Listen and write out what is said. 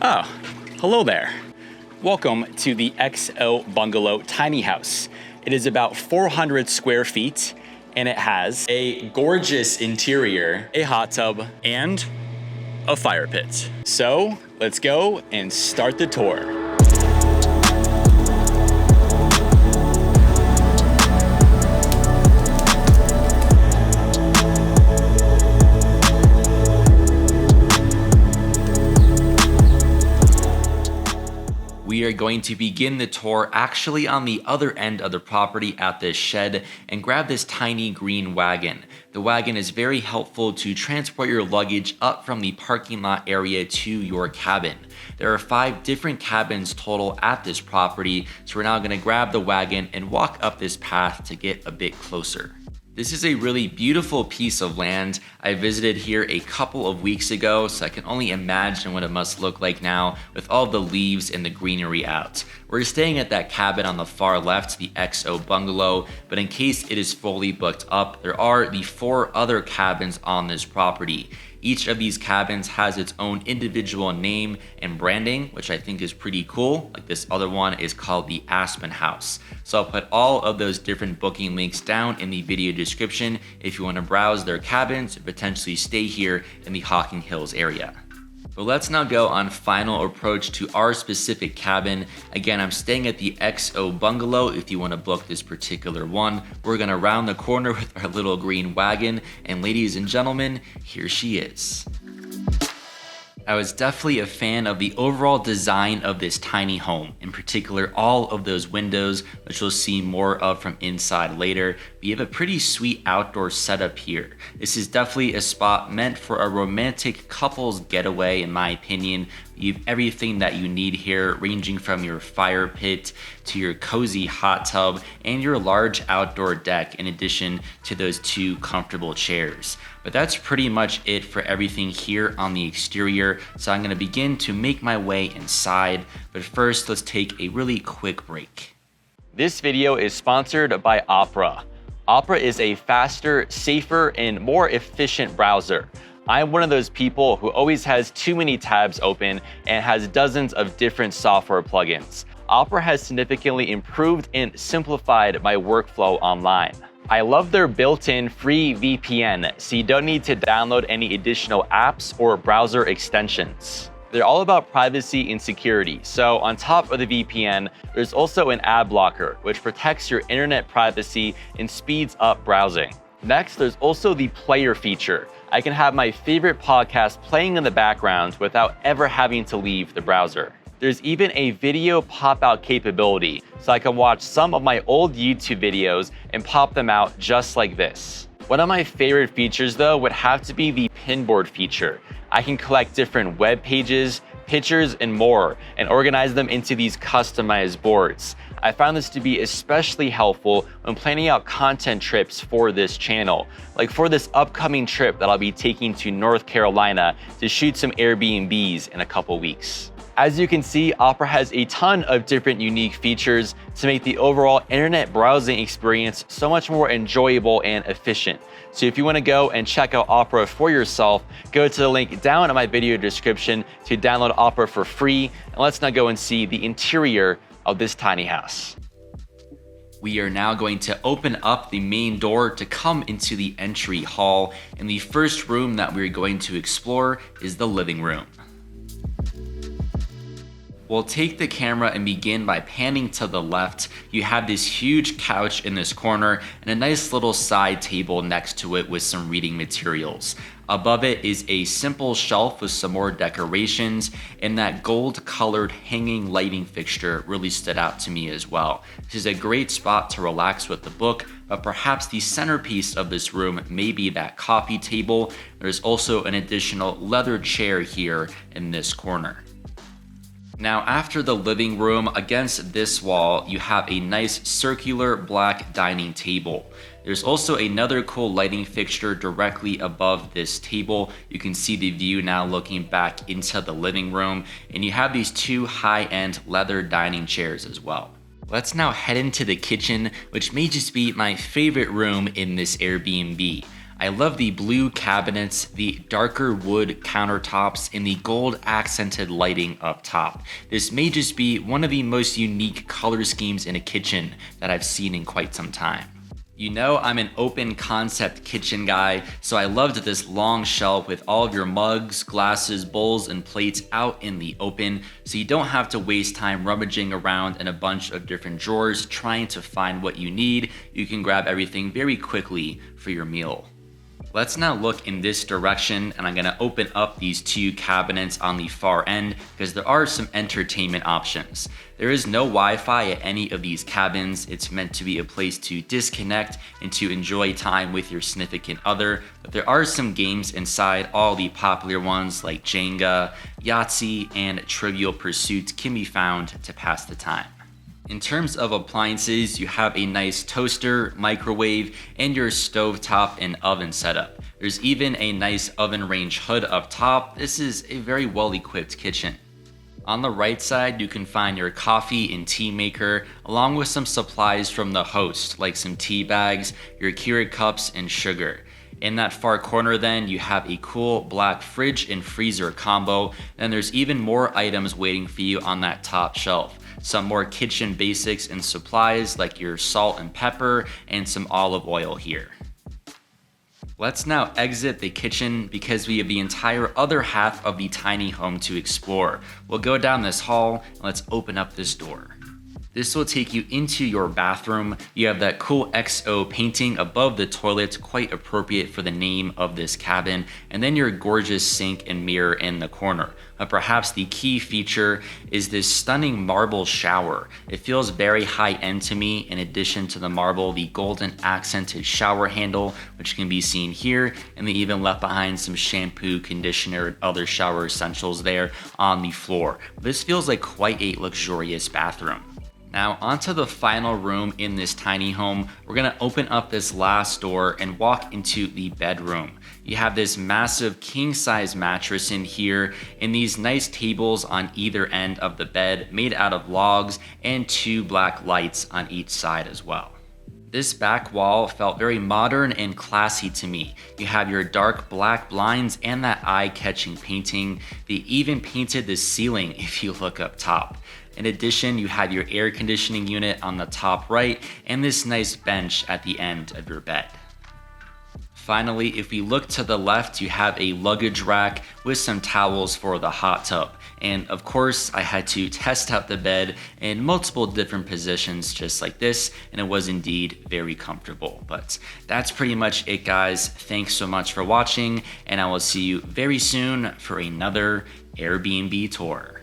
Oh, hello there. Welcome to the XO Bungalow Tiny House. It is about 400 square feet and it has a gorgeous interior, a hot tub, and a fire pit. So let's go and start the tour. We are going to begin the tour actually on the other end of the property at this shed and grab this tiny green wagon. The wagon is very helpful to transport your luggage up from the parking lot area to your cabin. There are 5 different cabins total at this property, so we're now going to grab the wagon and walk up this path to get a bit closer. This is a really beautiful piece of land. I visited here a couple of weeks ago, so I can only imagine what it must look like now with all the leaves and the greenery out. We're staying at that cabin on the far left, the XO Bungalow, but in case it is fully booked up, there are the 4 other cabins on this property. Each of these cabins has its own individual name and branding, which I think is pretty cool. Like this other one is called the Aspen House. So I'll put all of those different booking links down in the video description if you want to browse their cabins and potentially stay here in the Hocking Hills area. But let's now go on final approach to our specific cabin. Again, I'm staying at the XO Bungalow. If you want to book this particular one, we're going to round the corner with our little green wagon. And ladies and gentlemen, here she is. I was definitely a fan of the overall design of this tiny home, in particular all of those windows, which we'll see more of from inside later. We have a pretty sweet outdoor setup here. This is definitely a spot meant for a romantic couples getaway, in my opinion. You have everything that you need here, ranging from your fire pit to your cozy hot tub and your large outdoor deck, in addition to those 2 comfortable chairs. But that's pretty much it for everything here on the exterior, so I'm going to begin to make my way inside. But first, let's take a really quick break. This video is sponsored by Opera. Opera is a faster, safer, and more efficient browser. I'm one of those people who always has too many tabs open and has dozens of different software plugins. Opera has significantly improved and simplified my workflow online. I love their built-in free VPN, so you don't need to download any additional apps or browser extensions. They're all about privacy and security, so on top of the VPN, there's also an ad blocker, which protects your internet privacy and speeds up browsing. Next, there's also the player feature. I can have my favorite podcast playing in the background without ever having to leave the browser. There's even a video pop-out capability, so I can watch some of my old YouTube videos and pop them out just like this. One of my favorite features though would have to be the pinboard feature. I can collect different web pages, pictures, and more, and organize them into these customized boards. I found this to be especially helpful when planning out content trips for this channel. Like for this upcoming trip that I'll be taking to North Carolina to shoot some Airbnbs in a couple weeks. As you can see, Opera has a ton of different unique features to make the overall internet browsing experience so much more enjoyable and efficient. So if you want to go and check out Opera for yourself, go to the link down in my video description to download Opera for free. And let's now go and see the interior of this tiny house. We are now going to open up the main door to come into the entry hall. And the first room that we're going to explore is the living room. We'll take the camera and begin by panning to the left. You have this huge couch in this corner and a nice little side table next to it with some reading materials. Above it is a simple shelf with some more decorations, and that gold colored hanging lighting fixture really stood out to me as well. This is a great spot to relax with the book, but perhaps the centerpiece of this room may be that coffee table. There's also an additional leather chair here in this corner. Now, after the living room, against this wall, you have a nice circular black dining table. There's also another cool lighting fixture directly above this table. You can see the view now looking back into the living room, and you have these 2 high-end leather dining chairs as well. Let's now head into the kitchen, which may just be my favorite room in this Airbnb. I love the blue cabinets, the darker wood countertops, and the gold accented lighting up top. This may just be one of the most unique color schemes in a kitchen that I've seen in quite some time. You know I'm an open concept kitchen guy, so I loved this long shelf with all of your mugs, glasses, bowls, and plates out in the open, so you don't have to waste time rummaging around in a bunch of different drawers trying to find what you need. You can grab everything very quickly for your meal. Let's now look in this direction, and I'm gonna open up these two cabinets on the far end because there are some entertainment options. There is no Wi-Fi at any of these cabins. It's meant to be a place to disconnect and to enjoy time with your significant other, but there are some games inside. All the popular ones like Jenga, Yahtzee, and Trivial Pursuit can be found to pass the time. In terms of appliances, you have a nice toaster, microwave, and your stovetop and oven setup. There's even a nice oven range hood up top. This is a very well-equipped kitchen. On the right side, you can find your coffee and tea maker, along with some supplies from the host, like some tea bags, your Keurig cups, and sugar. In that far corner then, you have a cool black fridge and freezer combo. Then there's even more items waiting for you on that top shelf. Some more kitchen basics and supplies like your salt and pepper and some olive oil here. Let's now exit the kitchen because we have the entire other half of the tiny home to explore. We'll go down this hall and let's open up this door. This will take you into your bathroom. You have that cool XO painting above the toilet, quite appropriate for the name of this cabin, and then your gorgeous sink and mirror in the corner. But perhaps the key feature is this stunning marble shower. It feels very high-end to me. In addition to the marble, the golden accented shower handle, which can be seen here, and they even left behind some shampoo, conditioner, and other shower essentials there on the floor. This feels like quite a luxurious bathroom. Now onto the final room in this tiny home. We're gonna open up this last door and walk into the bedroom. You have this massive king size mattress in here and these nice tables on either end of the bed made out of logs and two black lights on each side as well. This back wall felt very modern and classy to me. You have your dark black blinds and that eye-catching painting. They even painted the ceiling if you look up top. In addition, you have your air conditioning unit on the top right and this nice bench at the end of your bed. Finally, if we look to the left, you have a luggage rack with some towels for the hot tub. And of course, I had to test out the bed in multiple different positions just like this, and it was indeed very comfortable. But that's pretty much it, guys. Thanks so much for watching, and I will see you very soon for another Airbnb tour.